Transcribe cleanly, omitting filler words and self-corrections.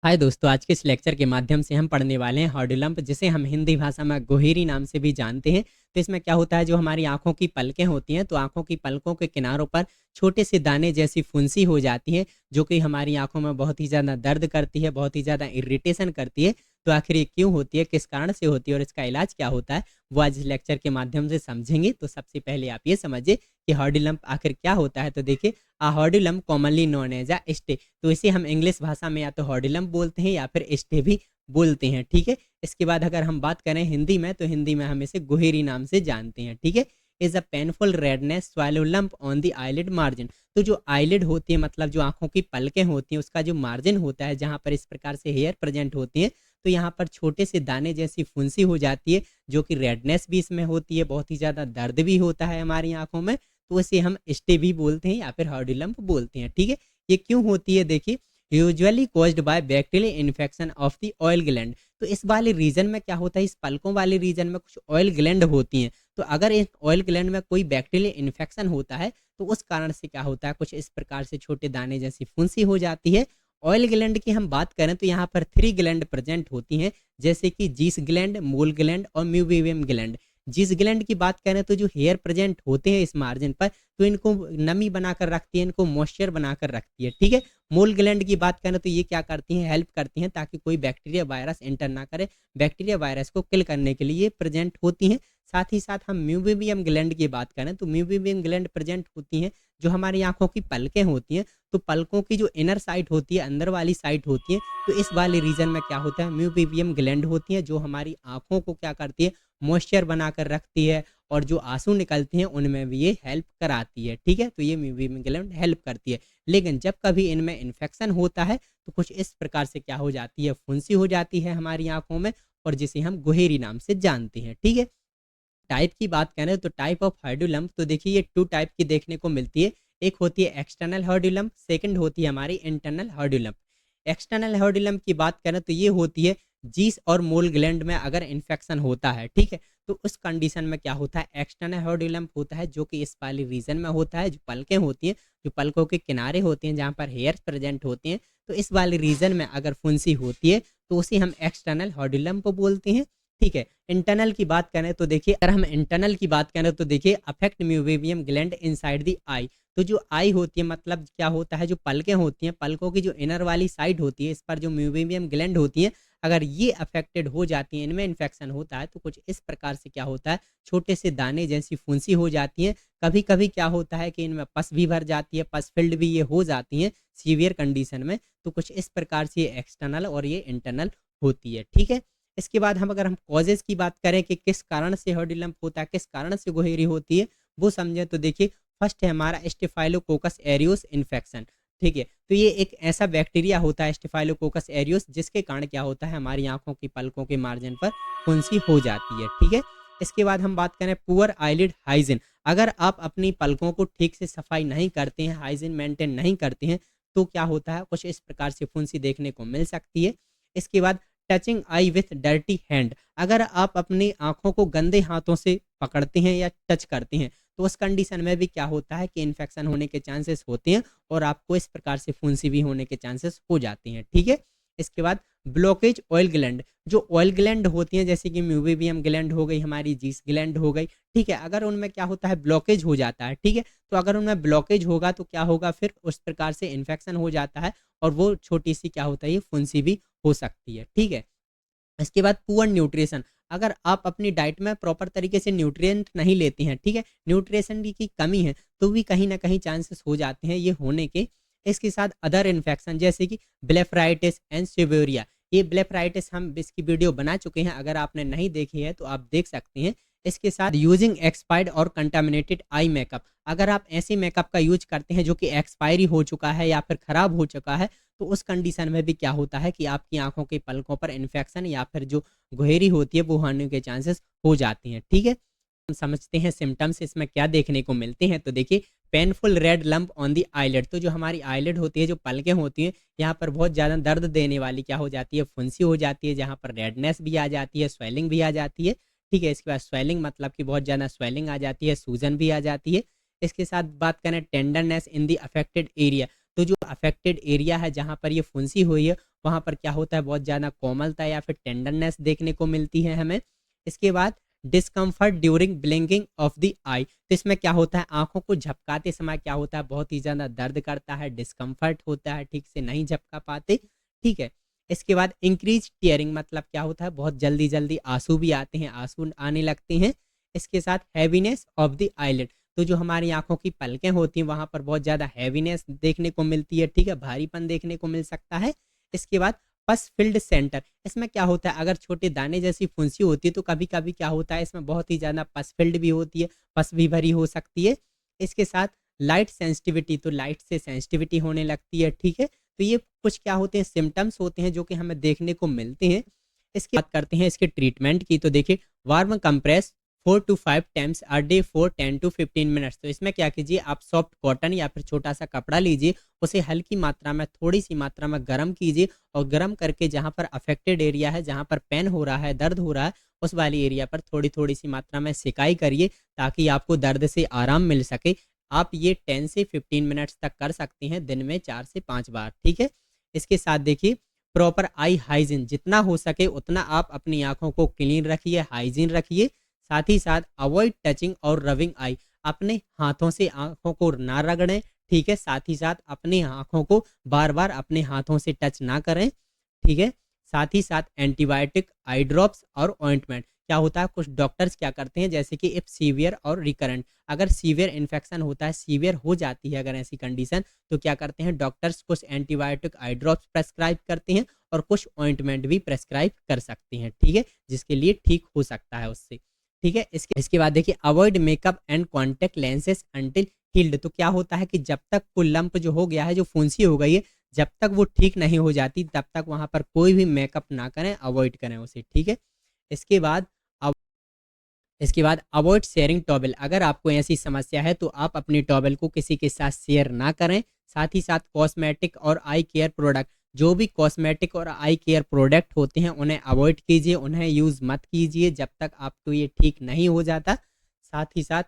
हाय दोस्तों, आज के इस लेक्चर के माध्यम से हम पढ़ने वाले हैं हॉर्डिलम्प, जिसे हम हिंदी भाषा में गोहेरी नाम से भी जानते हैं। तो इसमें क्या होता है, जो हमारी आंखों की पलकें होती हैं, तो आंखों की पलकों के किनारों पर छोटे से दाने जैसी फुंसी हो जाती है, जो कि हमारी आंखों में बहुत ही ज़्यादा दर्द करती है, बहुत ही ज़्यादा इरिटेशन करती है। तो आखिर ये क्यों होती है, किस कारण से होती है और इसका इलाज क्या होता है, वो आज इस लेक्चर के माध्यम से समझेंगे। तो सबसे पहले आप ये समझिए कि हॉर्डिलम्प आखिर क्या होता है। तो देखिए, हॉर्डिलम्प commonly known as a stay, तो इसे हम इंग्लिश भाषा में या तो हॉर्डिलम्प बोलते हैं या फिर स्टे भी बोलते हैं। ठीक है, इसके बाद अगर हम बात करें हिंदी में, तो हिंदी में हम इसे गोहेरी नाम से जानते हैं। ठीक है, is a painful redness swallow lump on the eyelid margin. तो जो आईलिड होती है, मतलब जो आंखों की पलकें होती हैं, उसका जो मार्जिन होता है, जहां पर इस प्रकार से हेयर प्रेजेंट होती है, तो यहाँ पर छोटे से दाने जैसी फुंसी हो जाती है, जो कि रेडनेस भी इसमें होती है, बहुत ही ज़्यादा दर्द भी होता है हमारी आंखों में। तो इसे हम स्टे भी बोलते हैं या फिर हॉर्डिलम्प बोलते हैं। ठीक है, ये क्यों होती है, देखिए, usually caused by bacterial infection of the oil gland. तो इस वाले रीजन में क्या होता है, इस पलकों वाले रीजन में कुछ ऑयल ग्लैंड होती हैं। तो अगर इस ऑयल ग्लैंड में कोई बैक्टीरियल इन्फेक्शन होता है, तो उस कारण से क्या होता है, कुछ इस प्रकार से छोटे दाने जैसी फुंसी हो जाती है। ऑयल ग्लैंड की हम बात करें तो यहाँ पर 3 ग्लैंड प्रेजेंट होती हैं, जैसे कि जीस ग्लैंड, मोल ग्लैंड और म्यूबियम ग्लैंड। जिस ग्लैंड की बात करें तो जो हेयर प्रेजेंट होते हैं इस मार्जिन पर, तो इनको नमी बनाकर रखती है, इनको मॉइस्चर बनाकर रखती है। ठीक है, मोल ग्लैंड की बात करें तो ये क्या करती हैं, हेल्प करती हैं ताकि कोई बैक्टीरिया वायरस एंटर ना करे, बैक्टीरिया वायरस को किल करने के लिए ये प्रेजेंट होती हैं। साथ ही साथ हम म्यूबियम ग्लैंड की बात करें तो म्यूबियम ग्लैंड प्रेजेंट होती हैं, जो हमारी आंखों की पलकें होती हैं, तो पलकों की जो इनर साइड होती है, अंदर वाली साइड होती है, तो इस वाले रीजन में क्या होता है, म्यूबियम ग्लैंड होती है, जो हमारी आंखों को क्या करती है, मॉइस्चर बनाकर रखती है, और जो आंसू निकलते हैं उनमें भी ये हेल्प कराती है। ठीक है, तो ये म्यूबियम ग्लैंड हेल्प करती है। लेकिन जब कभी इनमें इन्फेक्शन होता है, तो कुछ इस प्रकार से क्या हो जाती है, फुंसी हो जाती है हमारी आंखों में, और जिसे हम गोहेरी नाम से जानते हैं। ठीक है, टाइप की बात करें तो टाइप ऑफ हॉर्डिलम्प, तो देखिए ये 2 टाइप की देखने को मिलती है। एक होती है एक्सटर्नल हॉर्डिलम्प, सेकंड होती है हमारी इंटरनल हॉर्डिलम्प। एक्सटर्नल हॉर्डिलम्प की बात करें तो ये होती है जीस और मोल ग्लैंड में अगर इन्फेक्शन होता है, ठीक है, तो उस कंडीशन में क्या होता है, एक्सटर्नल हॉर्डिलम्प होता है, जो कि इस वाले रीजन में होता है, जो पलकें होती हैं, जो पलकों के किनारे होते हैं, जहाँ पर हेयर प्रेजेंट होते हैं, तो इस वाले रीजन में अगर फुंसी होती है, तो उसे हम एक्सटर्नल हॉर्डिलम्प बोलते हैं। ठीक है, इंटरनल की बात करें तो देखिए, अगर हम इंटरनल की बात करें तो देखिए, affect म्यूबियम gland inside the eye. तो जो आई होती है, मतलब क्या होता है, जो पलकें होती हैं, पलकों की जो इनर वाली साइड होती है, इस पर जो म्यूबियम ग्लैंड होती है, अगर ये अफेक्टेड हो जाती है, इनमें इन्फेक्शन होता है, तो कुछ इस प्रकार से क्या होता है, छोटे से दाने जैसी फुंसी हो जाती है। कभी कभी क्या होता है कि इनमें पस भी भर जाती है, पस फिल्ड भी ये हो जाती है सीवियर कंडीशन में। तो कुछ इस प्रकार से ये एक्सटर्नल और ये इंटरनल होती है। ठीक है, इसके बाद हम कॉजेज की बात करें कि किस कारण से हॉर्डिलम्प होता है, किस कारण से गोहेरी होती है, वो समझें तो देखिए, फर्स्ट है हमारा स्टेफाइलोकोकस एरियोस इन्फेक्शन। ठीक है, तो ये एक ऐसा बैक्टीरिया होता है स्टेफाइलोकोकस एरियोस, जिसके कारण क्या होता है, हमारी आंखों की पलकों के मार्जिन पर फुंसी हो जाती है। ठीक है, इसके बाद हम बात करें पुअर आईलिड हाइजीन। अगर आप अपनी पलकों को ठीक से सफाई नहीं करते हैं, हाइजीन मेंटेन नहीं करते हैं, तो क्या होता है, कुछ इस प्रकार से फुंसी देखने को मिल सकती है। इसके बाद touching I with dirty hand. अगर आप अपनी आंखों को गंदे हाथों से पकड़ते हैं या टच करते हैं, तो उस कंडीशन में भी क्या होता है कि इन्फेक्शन होने के चांसेस होते हैं, और आपको इस प्रकार से फुंसी भी होने के चांसेस हो जाते हैं। ठीक है, इसके बाद ब्लॉकेज ऑयल ग्लैंड। जो ऑयल ग्लैंड होती हैं, जैसे कि म्यूबियम ग्लैंड हो गई, हमारी जीस ग्लैंड हो गई, ठीक है, अगर उनमें क्या होता है, ब्लॉकेज हो जाता है। ठीक है, तो अगर उनमें ब्लॉकेज होगा तो क्या होगा, फिर उस प्रकार से इन्फेक्शन हो जाता है, और वो छोटी सी क्या होता है, ये फुंसी भी हो सकती है। ठीक है, इसके बाद पुअर न्यूट्रिशन। अगर आप अपनी डाइट में प्रॉपर तरीके से न्यूट्रिएंट नहीं लेते हैं, ठीक है, न्यूट्रिशन की कमी है, तो भी कहीं ना कहीं चांसेस हो जाते हैं ये होने के। इसके साथ अदर इन्फेक्शन, जैसे कि ब्लेफराइटिस एंड सिवेरिया। ये ब्लेफराइटिस हम इसकी वीडियो बना चुके हैं, अगर आपने नहीं देखी है तो आप देख सकते हैं। इसके साथ यूजिंग एक्सपायर्ड और कंटामिनेटेड आई मेकअप। अगर आप ऐसे मेकअप का यूज करते हैं जो कि एक्सपायरी हो चुका है या फिर खराब हो चुका है, तो उस कंडीशन में भी क्या होता है कि आपकी आंखों की पलकों पर इन्फेक्शन या फिर जो गोहेरी होती है वो होने के चांसेस हो जाते हैं। ठीक है, हम समझते हैं सिम्टम्स इसमें क्या देखने को मिलते हैं। तो देखिए, painful red lump on the eyelid. तो जो हमारी आईलिड होती है, जो पलकें होती हैं, यहाँ पर बहुत ज़्यादा दर्द देने वाली क्या हो जाती है, फुंसी हो जाती है, जहाँ पर रेडनेस भी आ जाती है, स्वेलिंग भी आ जाती है। ठीक है, इसके बाद स्वेलिंग मतलब कि बहुत ज़्यादा स्वेलिंग आ जाती है, सूजन भी आ जाती है। इसके साथ बात करें टेंडरनेस इन दी अफेक्टेड एरिया। तो जो अफेक्टेड एरिया है, जहाँ पर ये फुंसी हुई है, वहाँ पर क्या होता है, बहुत ज़्यादा कोमलता या फिर टेंडरनेस देखने को मिलती है हमें। इसके बाद discomfort during blinking of the eye, तो इसमें क्या होता है, आंखों को झपकाते समय क्या होता है, बहुत ही ज़्यादा दर्द करता है, डिस्कम्फर्ट होता है, ठीक से नहीं झपका पाते, ठीक है। इसके बाद इंक्रीज टीयरिंग, मतलब क्या होता है, बहुत जल्दी जल्दी आंसू भी आते हैं, आंसू आने लगते हैं। इसके साथ हैवीनेस ऑफ द आईलिड, तो जो हमारी आंखों की पलकें होती हैं वहां पर बहुत ज़्यादा हैवीनेस देखने को मिलती है, ठीक है, भारीपन देखने को मिल सकता है। इसके बाद पस फिल्ड सेंटर, इसमें क्या होता है, अगर छोटे दाने जैसी फुंसी होती है तो कभी कभी क्या होता है, इसमें बहुत ही ज़्यादा पस फिल्ड भी होती है, पस भी भरी हो सकती है। इसके साथ लाइट सेंसिटिविटी, तो लाइट से सेंसिटिविटी होने लगती है, ठीक है। तो ये कुछ क्या होते हैं, सिम्टम्स होते हैं जो कि हमें देखने को मिलते हैं। इसकी बात करते हैं इसके ट्रीटमेंट की, तो देखिए warm compress 4 to 5 times a day for 10 to 15 minutes, तो इसमें क्या कीजिए, आप सॉफ्ट कॉटन या फिर छोटा सा कपड़ा लीजिए, उसे हल्की मात्रा में, थोड़ी सी मात्रा में गर्म कीजिए, और गर्म करके जहाँ पर अफेक्टेड एरिया है, जहाँ पर पेन हो रहा है, दर्द हो रहा है, उस वाली एरिया पर थोड़ी थोड़ी सी मात्रा में सिकाई करिए, ताकि आपको दर्द से आराम मिल सके। आप ये 10 से 15 मिनट्स तक कर सकते हैं, दिन में 4 से 5 बार, ठीक है। इसके साथ देखिए प्रॉपर आई हाइजीन, जितना हो सके उतना आप अपनी आंखों को क्लीन रखिए, हाइजीन रखिए। साथ ही साथ अवॉइड टचिंग और रबिंग आई, अपने हाथों से आंखों को ना रगड़ें, ठीक है। साथ ही साथ अपनी आंखों को बार बार अपने हाथों से टच ना करें, ठीक है। साथ ही साथ एंटीबायोटिक, आई ड्रॉप्स और ऑइंटमेंट, क्या होता है, कुछ डॉक्टर्स क्या करते हैं, जैसे कि इफ सीवियर और रिकरेंट, अगर सीवियर इन्फेक्शन होता है, सीवियर हो जाती है अगर ऐसी कंडीशन, तो क्या करते हैं डॉक्टर्स, कुछ एंटीबायोटिक आई ड्रॉप्स प्रेस्क्राइब करते हैं और कुछ ऑइंटमेंट भी प्रेस्क्राइब कर सकते हैं, ठीक है, जिसके लिए ठीक हो सकता है उससे, ठीक है। इसके बाद देखिए avoid makeup and contact lenses until healed, तो क्या होता है कि जब तक वो लंप जो हो गया है, जो फुंसी हो गई है, जब तक वो ठीक नहीं हो जाती तब तक वहां पर कोई भी मेकअप ना करें, अवॉइड करें उसे, ठीक है। इसके बाद इसके बाद अवॉइड शेयरिंग टॉवल, अगर आपको ऐसी समस्या है तो आप अपनी टॉवल को किसी के साथ शेयर ना करें। साथ ही साथ कॉस्मेटिक और आई केयर प्रोडक्ट, जो भी कॉस्मेटिक और आई केयर प्रोडक्ट होते हैं उन्हें अवॉइड कीजिए, उन्हें यूज़ मत कीजिए जब तक आपको ये ठीक नहीं हो जाता। साथ ही साथ